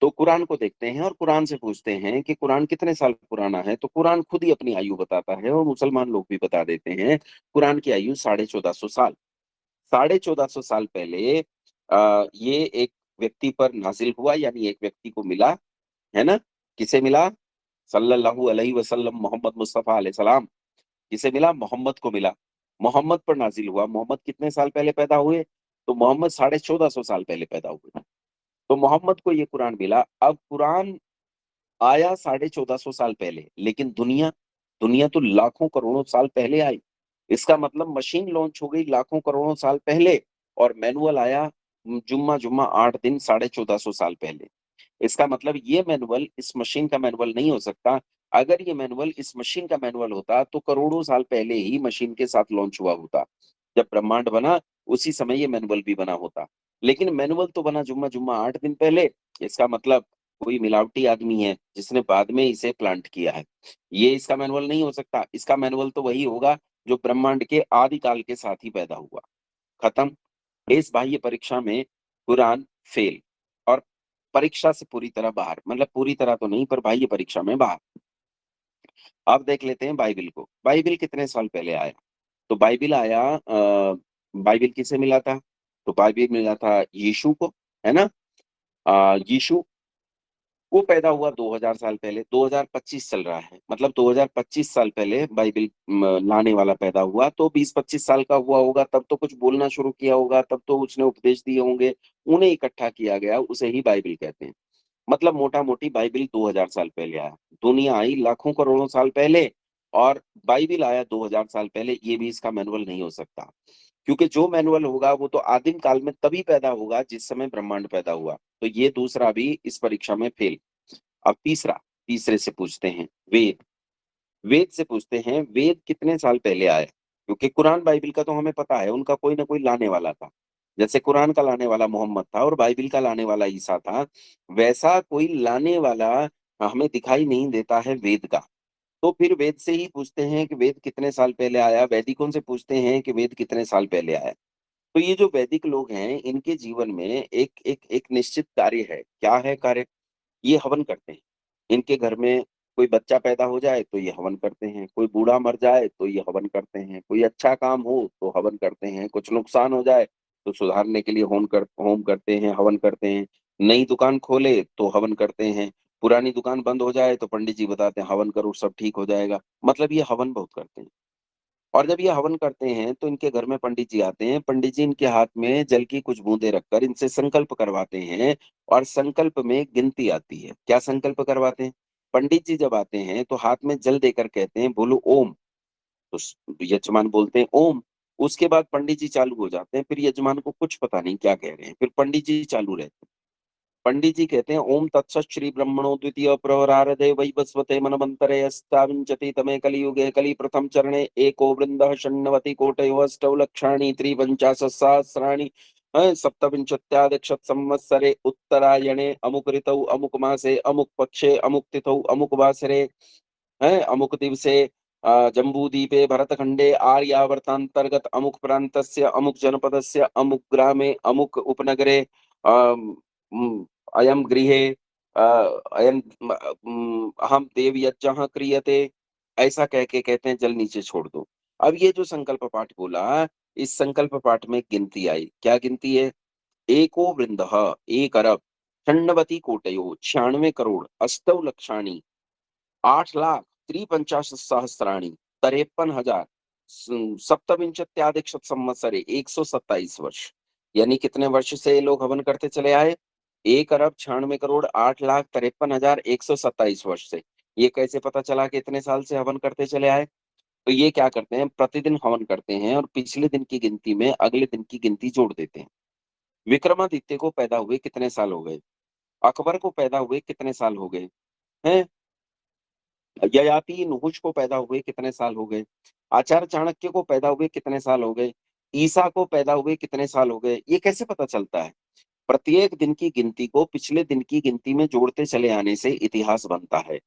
तो कुरान को देखते हैं और कुरान से पूछते हैं कि कुरान कितने साल पुराना है, तो कुरान खुद ही अपनी आयु बताता है और मुसलमान लोग भी बता देते हैं, कुरान की आयु 1450 साल। 1450 साल पहले ये एक व्यक्ति पर नाज़िल हुआ यानी एक व्यक्ति को मिला, है ना? किसे मिला? सल्लल्लाहु अलैहि वसल्लम मोहम्मद मुस्तफ़ा अलैहि सलाम। किसे मिला? मोहम्मद को मिला। मोहम्मद पर नाज़िल हुआ। मोहम्मद कितने साल पहले पैदा हुए? तो मोहम्मद 1450 साल पहले पैदा हुए। तो मोहम्मद को ये कुरान मिला। अब कुरान आया 1450 साल पहले, लेकिन दुनिया तो लाखों करोड़ों साल पहले आई। इसका मतलब मशीन लॉन्च हो गई लाखों करोड़ों साल पहले और मैनुअल आया जुम्मा-जुम्मा 8 दिन 1450 साल पहले। इसका मतलब ये मैनुअल इस मशीन का मैनुअल नहीं हो सकता। अगर ये मैनुअल इस मशीन का मैनुअल होता, तो करोड़ों साल पहले ही मशीन के साथ लॉन्च हुआ होता। जब ब्रह्मांड बना, उसी समय ये मैनुअल भी बना होता। लेकिन मैनुअल तो बना जुम्मा-जुम्मा 8 दिन पहले, इसका मतलब कोई मिलावटी आदमी है, जिसने बाद में इसे प्लांट किया है। ये इसका मैनुअल नहीं हो सकता। इसका मैनुअल तो वही होगा, जो ब्रह्मांड के आदि काल के साथ ही पैदा हुआ। खत्म। इस बाह्य परीक्षा में कुरान फेल और परीक्षा से पूरी तरह बाहर, मतलब पूरी तरह तो नहीं पर बाह्य परीक्षा में बाहर। अब देख लेते हैं बाइबिल को। बाइबिल कितने साल पहले आया? तो बाइबिल आया बाइबिल किसे मिला था? तो बाइबिल मिला था यीशु को, है ना? यीशु वो पैदा हुआ 2000 साल पहले, 2025 चल रहा है, मतलब 2025 साल पहले बाइबिल लाने वाला पैदा हुआ, तो 20-25 साल का हुआ होगा, तब तो कुछ बोलना शुरू किया होगा, तब तो उसने उपदेश दिए होंगे, उन्हें इकट्ठा किया गया, उसे ही बाइबिल कहते हैं। मतलब मोटा-मोटी बाइबिल 2000 साल पहले आया। दुनिया आई लाखों करोड़ों साल पहले और बाइबिल आया 2000 साल पहले, ये भी इसका मैनुअल नहीं हो सकता। क्योंकि जो मैनुअल होगा वो तो आदिम काल में तभी पैदा होगा जिस समय ब्रह्मांड पैदा हुआ। तो ये दूसरा भी इस परीक्षा में फेल। अब तीसरे से पूछते हैं वेद। वेद से पूछते हैं वेद कितने साल पहले आए? क्योंकि कुरान बाइबिल का तो हमें पता है उनका कोई ना कोई लाने वाला था। जैसे कुरान का लाने वाला मोहम्मद था और बाइबिल का लाने वाला ईसा था, वैसा कोई लाने वाला हमें दिखाई नहीं देता है वेद का। तो फिर वेद से ही पूछते हैं कि वेद कितने साल पहले आया, वैदिकों से पूछते हैं कि वेद कितने साल पहले आया। तो ये जो वैदिक लोग हैं, इनके जीवन में एक निश्चित कार्य है। क्या है कार्य? ये हवन करते हैं। इनके घर में कोई बच्चा पैदा हो जाए तो ये हवन करते हैं, कोई बूढ़ा मर जाए तो ये हवन करते हैं, कोई अच्छा काम हो तो हवन करते हैं, कुछ नुकसान हो जाए तो सुधारने के लिए होम करते हैं, हवन करते हैं। नई दुकान खोले तो हवन करते हैं, पुरानी दुकान बंद हो जाए तो पंडित जी बताते हैं हवन करो सब ठीक हो जाएगा। मतलब ये हवन बहुत करते हैं। और जब ये हवन करते हैं तो इनके घर में पंडित जी आते हैं, पंडित जी इनके हाथ में जल की कुछ बूंदें रखकर इनसे संकल्प करवाते हैं और संकल्प में गिनती आती है। क्या संकल्प करवाते हैं? पंडित जी जब आते हैं तो हाथ में जल देकर कहते हैं बोलो ओम, तो यजमान बोलते हैं ओम। उसके बाद पंडित जी चालू हो जाते हैं, फिर यजमान को कुछ पता नहीं क्या कह रहे हैं, फिर पंडित जी चालू रहते हैं। पंडित जी कहते हैं ओम तत्सत श्री ब्रह्मणो द्वितीय प्रवरारदे वैवस्वते मनमंतरे अस्ताविंशति तमे कलियुगे कलि प्रथम चरणे एको वृंदः षण्णवति कोटयो अष्टौ लक्षाणि त्रिपञ्चाशत्सहस्राणि सप्तविंशत्यादिक्षत संवत्सरे उत्तरायणे अमुक ऋतौ अमुक मासे अमुक पक्षे अमुक तिथौ अमुक वासरे अमुक दिवसे जम्बूद्वीपे भरतखण्डे आर्यावर्तान्तर्गत अमुक प्रान्तस्य अमुक जनपदस्य अमुक ग्रामे अमुक उपनगरे अम, उम, अयं गृहे अयं अहं देवयज्ञः क्रियते, ऐसा कह के कहते हैं जल नीचे छोड़ दो। अब ये जो संकल्प पाठ बोला, इस संकल्प पाठ में गिनती आई। क्या गिनती है? एको वृंदः 1 अरब, षण्णवति कोटयोः 96 करोड़, अष्टौ लक्षाणि 8 लाख, त्रिपंचाशत् सहस्राणि, 53,000, सप्तविंशत्यादिक संवत्सरे 127 वर्ष। यानी कितने वर्ष से ये लोग हवन करते चले आए? 1 अरब 96 करोड़ 8 लाख 53,127 वर्ष से। ये कैसे पता चला कि इतने साल से हवन करते चले आए? तो ये क्या करते हैं, प्रतिदिन हवन करते हैं और पिछले दिन की गिनती में अगले दिन की गिनती जोड़ देते हैं। विक्रमादित्य को पैदा हुए कितने साल हो गए? अकबर को पैदा हुए कितने साल हो गए? हैं? ययाति नहुष को पैदा हुए कितने साल हो गए? आचार्य चाणक्य को पैदा हुए कितने साल हो गए? ईसा को पैदा हुए कितने साल हो गए? ये कैसे पता चलता है? प्रत्येक दिन की गिनती को पिछले दिन की गिनती में जोड़ते चले आने से इतिहास बनता है।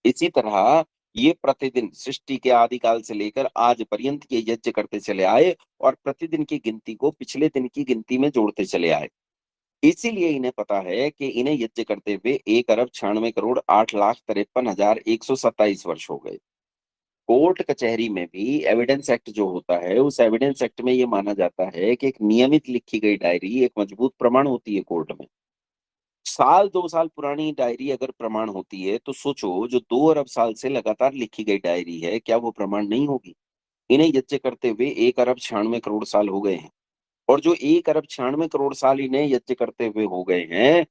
इसी तरह ये प्रतिदिन सृष्टि के आदिकाल से लेकर आज पर्यंत ये यज्ञ करते चले आए और प्रतिदिन की गिनती को पिछले दिन की गिनती में जोड़ते चले आए। इसीलिए इन्हें पता है कि इन्हें यज्ञ करते हुए 1 अरब 96 करोड़ 8,53,127 वर्ष हो गए। कोर्ट कचहरी में भी एविडेंस एक्ट जो होता है, उस एविडेंस एक्ट में ये माना जाता है कि एक नियमित लिखी गई डायरी एक मजबूत प्रमाण होती है कोर्ट में। साल 2 साल पुरानी डायरी अगर प्रमाण होती है, तो सोचो जो 2 अरब साल से लगातार लिखी गई डायरी है, क्या वो प्रमाण नहीं होगी? इन्हें यज्ञ करते हुए 1 अरब 96 करोड़ साल हो गए हैं और जो 1 अरब 96 करोड़ साल इन्हें यज्ञ करते हुए हो गए हैं,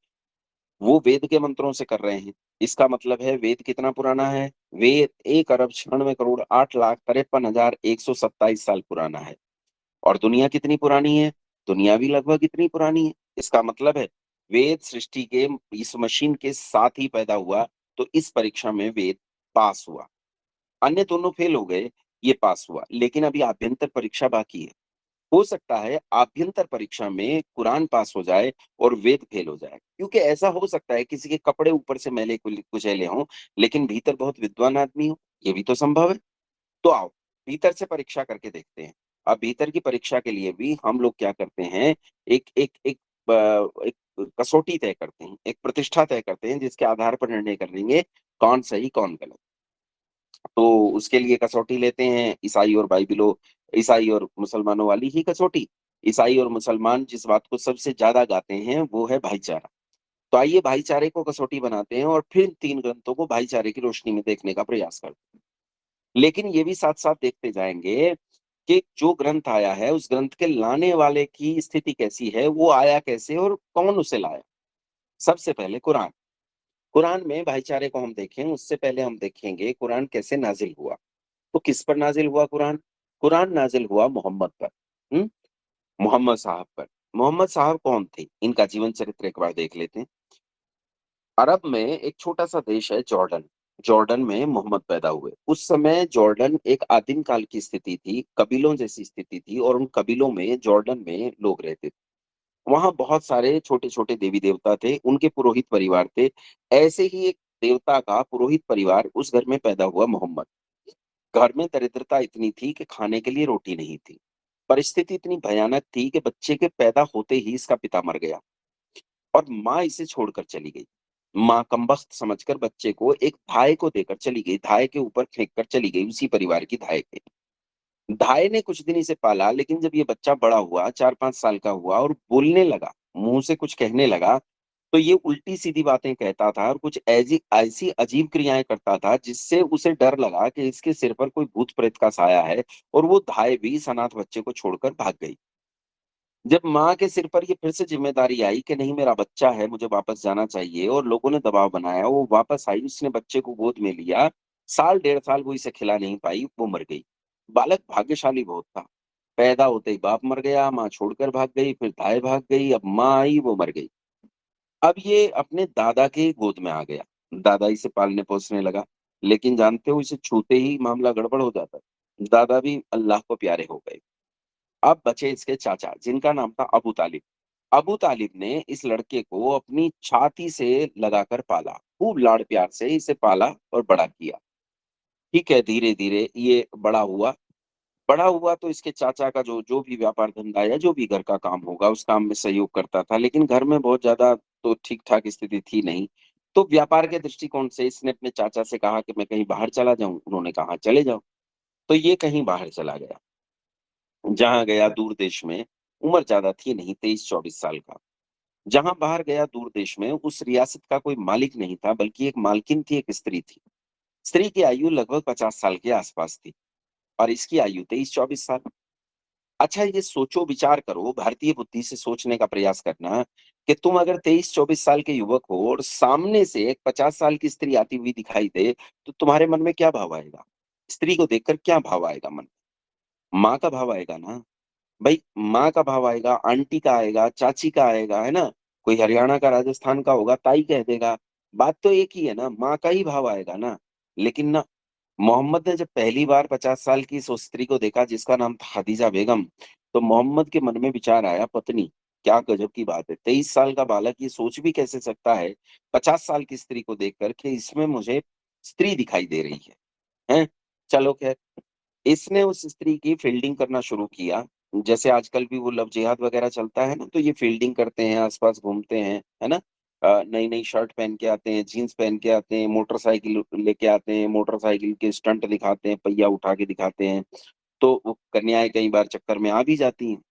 वो वेद के मंत्रों से कर रहे हैं। इसका मतलब है वेद कितना पुराना है? वेद 1 अरब 96 करोड़ 8,53,127 साल पुराना है। और दुनिया कितनी पुरानी है? दुनिया भी लगभग इतनी पुरानी है। इसका मतलब है वेद सृष्टि के इस मशीन के साथ ही पैदा हुआ, तो इस परीक्षा में वेद पास हुआ। अन्य दोनों फेल हो गए, ये पास हुआ। लेकिन अभी आभ्यंतर परीक्षा बाकी है। हो सकता है आभ्यंतर परीक्षा में कुरान पास हो जाए और वेद फेल हो जाए। क्योंकि ऐसा हो सकता है किसी के कपड़े ऊपर से मैले कुचैले हों, लेकिन भीतर बहुत विद्वान आदमी हो, ये भी तो संभव है। तो आओ, भीतर से परीक्षा करके देखते हैं। अब भीतर की परीक्षा के लिए भी हम लोग क्या करते हैं, एक एक एक एक कसौटी तय करते हैं, एक प्रतिष्ठा तय करते हैं जिसके आधार पर निर्णय कर लेंगे कौन सही, कौन गलत। तो उसके लिए कसौटी लेते हैं ईसाई और मुसलमानों वाली ही कसौटी। ईसाई और मुसलमान जिस बात को सबसे ज़्यादा गाते हैं, वो है भाईचारा। तो आइए भाईचारे को कसौटी बनाते हैं और फिर 3 ग्रंथों को भाईचारे की रोशनी में देखने का प्रयास करते हैं। लेकिन ये भी साथ-साथ देखते जाएँगे कि जो ग्रंथ आया है, उस ग्रंथ के लाने वाले की स्थिति कैसी है, वो आया कैसे और कौन उसे लाया? सबसे पहले कुरान। कुरान में भाईचारे को हम देखें, उससे पहले हम देखेंगे कुरान कैसे नाज़िल हुआ। तो किस पर नाज़िल हुआ कुरान? कुरान नाज़िल हुआ मोहम्मद पर। हुँ? मोहम्मद साहब पर। मोहम्मद साहब कौन थे? इनका जीवन चरित्र एक बार देख लेते हैं। अरब में एक छोटा-सा देश है जॉर्डन। जॉर्डन में मोहम्मद पैदा हुए। उस समय जॉर्डन एक आदिम काल की स्थिति थी, कबीलों जैसी स्थिति थी और उन कबीलों में जॉर्डन में लोग रहते थे। वहाँ बहुत सारे छोटे-छोटे देवी-देवता थे, उनके पुरोहित परिवार थे। ऐसे ही एक देवता का पुरोहित परिवार उस घर में पैदा हुआ मोहम्मद। घर में दरिद्रता इतनी थी कि खाने के लिए रोटी नहीं थी। परिस्थिति इतनी भयानक थी कि बच्चे के पैदा होते ही इसका पिता मर गया और माँ इसे छोड़कर चली गई। माँ कमबख्त समझकर बच्चे को एक धाए को देकर चली गई, धाए के ऊपर फेंक कर चली गई, उसी परिवार की धाए के। धाए ने कुछ दिन इसे पाला, लेकिन जब ये बच्चा बड़ा हुआ, 4-5 साल का हुआ और बोलने लगा, मुँह से कुछ कहने लगा, तो ये उल्टी-सीधी बातें कहता था और कुछ ऐसी ऐसी अजीब क्रियाएँ करता था, जिससे उसे डर लगा कि इसके सिर पर कोई भूत-प्रेत का साया है और वो धाए भी इस अनाथ बच्चे को छोड़कर भाग गई। जब माँ के सिर पर ये फिर से ज़िम्मेदारी आई कि नहीं मेरा बच्चा है, मुझे वापस जाना चाहिए और लोगों ने दबाव बनाया, वो वापस आई, उसने बच्चे को गोद में लिया। साल डेढ़ साल वो इसे खिला नहीं पाई, वो मर गई। बालक भाग्यशाली बहुत था। पैदा होते ही बाप मर गया, माँ छोड़कर भाग गई, फिर दाई भाग गई, अब माँ आई, वो मर गई। अब ये अपने दादा के गोद में आ गया। दादा इसे पालने-पोसने लगा, लेकिन जानते हो इसे छूते ही मामला गड़बड़ हो जाता है। दादा भी अल्लाह को प्यारे हो गए। अब बचे इसके चाचा, जिनका नाम था अबू तालिब। अबू तालिब ने इस लड़के को अपनी छाती से लगाकर पाला, खूब लाड़-प्यार से इसे पाला और बड़ा किया। ठीक है, धीरे-धीरे ये बड़ा हुआ तो इसके चाचा का जो भी व्यापार-धंधा या जो भी घर का काम होगा, उस काम में सहयोग करता था, लेकिन घर में बहुत ज़्यादा तो ठीक-ठाक स्थिति थी नहीं। तो व्यापार के दृष्टिकोण से इसने अपने चाचा से कहा कि मैं कहीं बाहर चला जाऊँ, उन्होंने कहा चले जाओ। तो ये कहीं बाहर चला गया, जहाँ गया दूर देश में, उम्र ज़्यादा थी नहीं, 23-24 साल का। जहाँ बाहर गया दूर देश में, उस रियासत का कोई मालिक नहीं था, बल्कि एक मालकिन थी, एक स्त्री थी। स्त्री की आयु लगभग 50 साल के आसपास थी और इसकी आयु 23-24 साल। अच्छा ये सोचो, विचार करो, भारतीय बुद्धि से सोचने का प्रयास करना कि तुम अगर 23-24 साल के युवक हो और सामने से एक 50 साल की स्त्री आती हुई दिखाई दे, तो तुम्हारे मन में क्या भाव आएगा? स्त्री को देखकर क्या भाव आएगा मन में? माँ का भाव आएगा ना? भई माँ का भाव आएगा, आंटी का आएगा, चाची का आएगा, है ना? कोई हरियाणा का, राजस्थान का होगा, ताई कह देगा। बात तो एक ही है ना, माँ का ही भाव आएगा ना। लेकिन ना, मोहम्मद ने जब पहली बार 50 साल की इस उस स्त्री को देखा जिसका नाम था खदीजा बेगम, तो मोहम्मद के मन में विचार आया, पत्नी, क्या गज़ब की बात है। 23 साल का बालक ये सोच भी कैसे सकता है, 50 साल की स्त्री को देखकर कि इसमें मुझे स्त्री दिखाई दे रही है, हैं? चलो ख़ैर, इसने उस स्त्री की फ़ील्डिंग करना शुरू किया। जैसे आजकल भी वो लव जिहाद वगैरह चलता है ना, तो ये फील्डिंग करते हैं, आस-पास घूमते हैं, है ना? नई-नई शर्ट पहन के आते हैं, जीन्स पहन के आते हैं, मोटरसाइकिल लेके आते हैं, मोटरसाइकिल के स्टंट दिखाते हैं, पहिया उठा के दिखाते हैं, तो वो कन्याएँ कई बार चक्कर में आ भी जाती हैं।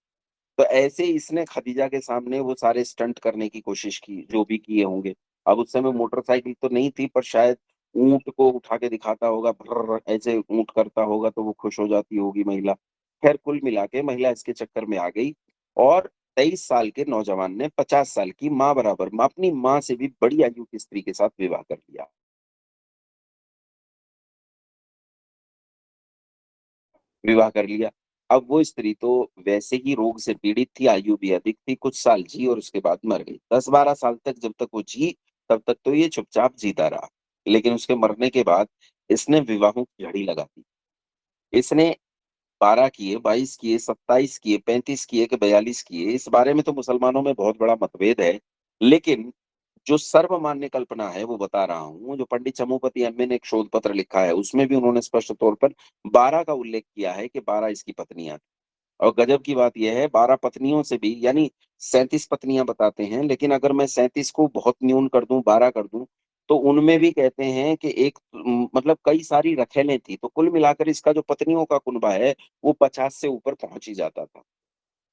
तो ऐसे इसने खदीजा के सामने वो सारे स्टंट करने की कोशिश की, जो भी किए होंगे। अब उस समय मोटरसाइकिल तो नहीं थी, पर शायद ऊँट को उठा के दिखाता होगा, भर्र ऐसे ऊँट करता होगा, तो वो खुश हो जाती होगी महिला। ख़ैर कुल मिला के महिला इसके चक्कर में आ गई और 23 साल के नौजवान ने 50 साल की माँ बराबर अपनी माँ से भी बड़ी आयु की स्त्री के साथ विवाह कर लिया। विवाह कर लिया। अब वो स्त्री तो वैसे ही रोग से पीड़ित थी, आयु भी अधिक थी, कुछ साल जी और उसके बाद मर गई। 10-12 साल तक जब तक वो जी, तब तक तो ये चुपचाप जीता रहा। लेकिन उसके मरने के बाद इसने विवाहों की झड़ी लगा दी। इसने 12 किए, 22 किए, 27 किए, 35 किए कि 42 किए, इस बारे में तो मुसलमानों में बहुत बड़ा मतभेद है। लेकिन जो सर्वमान्य कल्पना है, वो बता रहा हूँ, जो पंडित चमुपति एम.ए. ने एक शोध पत्र लिखा है, उसमें भी उन्होंने स्पष्ट तौर पर 12 का उल्लेख किया है कि 12 इसकी पत्नियाँ और गज़ब की बात ये है 12 पत्नियों से भी यानी 37 पत्नियाँ बताते हैं, लेकिन अगर मैं 37 को बहुत न्यून कर दूँ, 12 कर दूँ, तो उनमें भी कहते हैं कि एक मतलब कई सारी रखेलें थी, तो कुल मिलाकर इसका जो पत्नियों का कुनबा है, वो 50 से ऊपर पहुँच ही जाता था।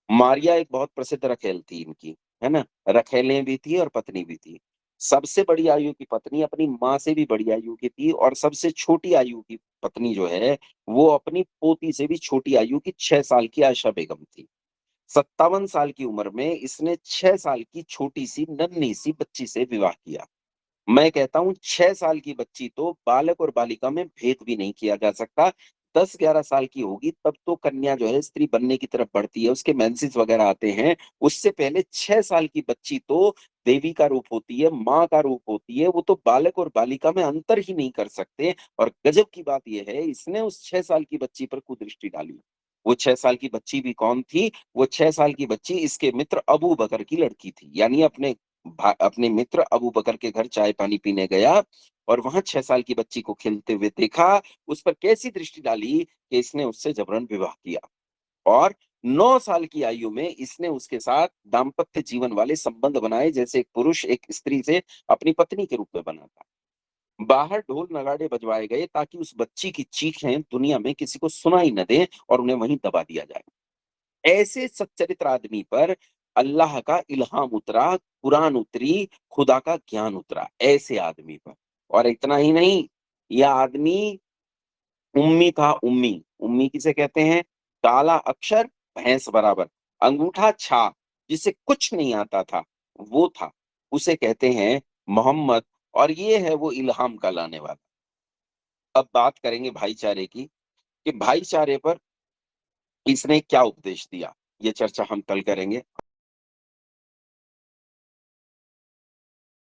मारिया एक बहुत प्रसिद्ध रखेल थी इनकी, है ना? रखेलें भी थी और पत्नी भी थी। सबसे बड़ी आयु की पत्नी अपनी माँ से भी बड़ी आयु की थी और सबसे छोटी आयु की पत्नी जो है, वो अपनी पोती से भी छोटी आयु की 6 साल की आयशा बेगम थी। 57 साल की उम्र में इसने 6 साल की छोटी-सी, नन्ही-सी बच्ची से विवाह किया। मैं कहता हूँ 6 साल की बच्ची तो बालक और बालिका में भेद भी नहीं किया जा सकता। 10-11 साल की होगी तब तो कन्या जो है स्त्री बनने की तरफ बढ़ती है, उसके मेंसेस वगैरह आते हैं। उससे पहले 6 साल की बच्ची तो देवी का रूप होती है, माँ का रूप होती है, वो तो बालक और बालिका में अंतर ही नहीं कर सकते और गज़ब की बात ये है इसने उस 6 साल की बच्ची पर कुदृष्टि डाली। वो 6 साल की बच्ची भी कौन थी? वो 6 साल की बच्ची इसके मित्र अबू बकर की लड़की थी। यानी अपने मित्र अबू बकर के घर चाय-पानी पीने गया और वहाँ 6 साल की बच्ची को खेलते हुए देखा, उस पर कैसी दृष्टि डाली कि इसने उससे जबरन विवाह किया और 9 साल की आयु में इसने उसके साथ दाम्पत्य जीवन वाले संबंध बनाए जैसे एक पुरुष एक स्त्री से अपनी पत्नी के रूप में बनाता। बाहर ढोल नगाड़े बजवाए गए ताकि उस बच्ची की चीखें दुनिया में किसी को सुनाई न दें और उन्हें वहीं दबा दिया जाए। ऐसे सच्चरित्र आदमी पर अल्लाह का इल्हाम उतरा, कुरान उतरी, खुदा का ज्ञान उतरा, ऐसे आदमी पर। और इतना ही नहीं, यह आदमी उम्मी था उम्मी। उम्मी किसे कहते हैं? काला अक्षर, भैंस बराबर, अंगूठा छाप, जिसे कुछ नहीं आता था, वो था। उसे कहते हैं मोहम्मद और ये है वो इल्हाम का लाने वाला। अब बात करेंगे भाईचारे की, कि भाईचारे पर इसने क्या उपदेश दिया? ये चर्चा हम कल करेंगे।